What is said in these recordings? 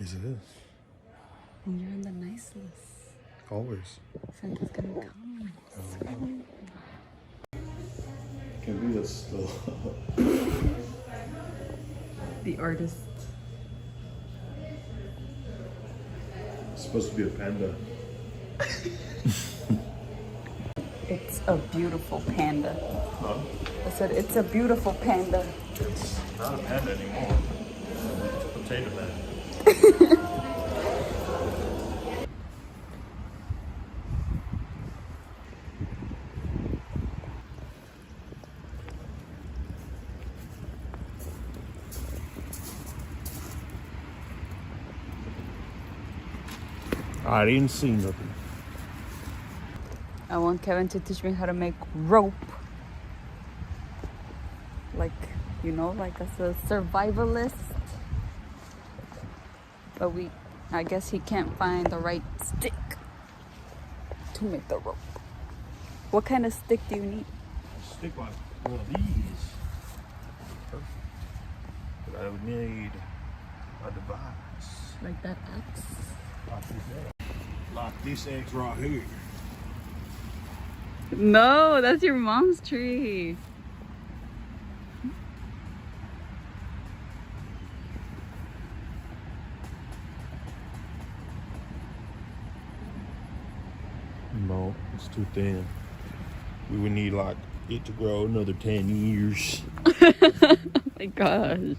Yes, it is. And you're in the nice list. Always. Santa's gonna come. Can be a still. The artist. It's supposed to be a panda. It's a beautiful panda. Huh? I said it's a beautiful panda. It's not a panda anymore. It's a potato man. I didn't see nothing. I want Kevin to teach me how to make rope. Like, you know, like as a survivalist. But I guess he can't find the right stick to make the rope. What kind of stick do you need? A stick like one of these. Perfect. But I would need a device. Like that axe? Like this X right here. No, that's your mom's tree. No, it's too thin. We would need like it to grow another 10 years. Oh my gosh.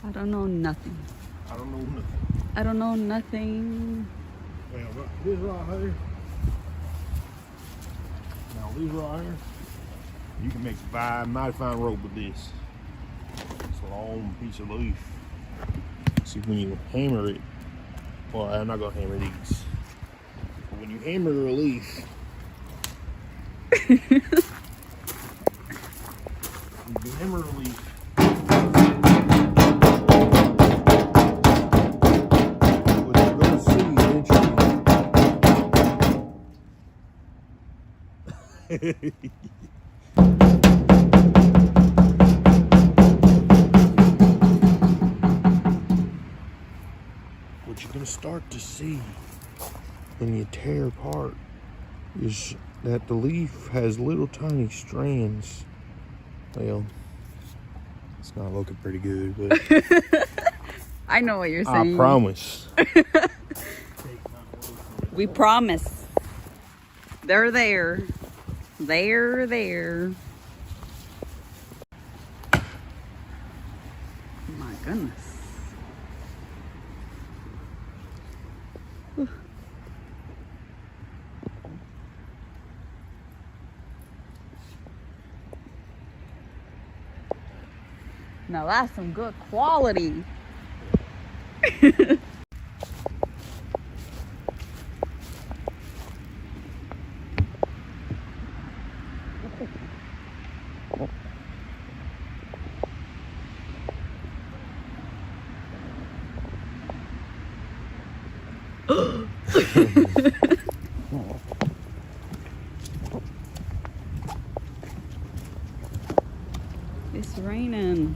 I don't know nothing. I don't know nothing. I don't know nothing. Well, this right here. Now this right here, you can make a mighty fine rope with this. It's a long piece of leaf. See, when you hammer it, well, I'm not gonna hammer these. But when you hammer a leaf, when you hammer a leaf, what you're gonna see eventually. What you're gonna start to see when you tear apart is that the leaf has little tiny strands. Well, it's not looking pretty good, but I know what you're saying. I promise. We promise. They're there. They're there. Oh my goodness. Whew. Now that's some good quality. It's raining.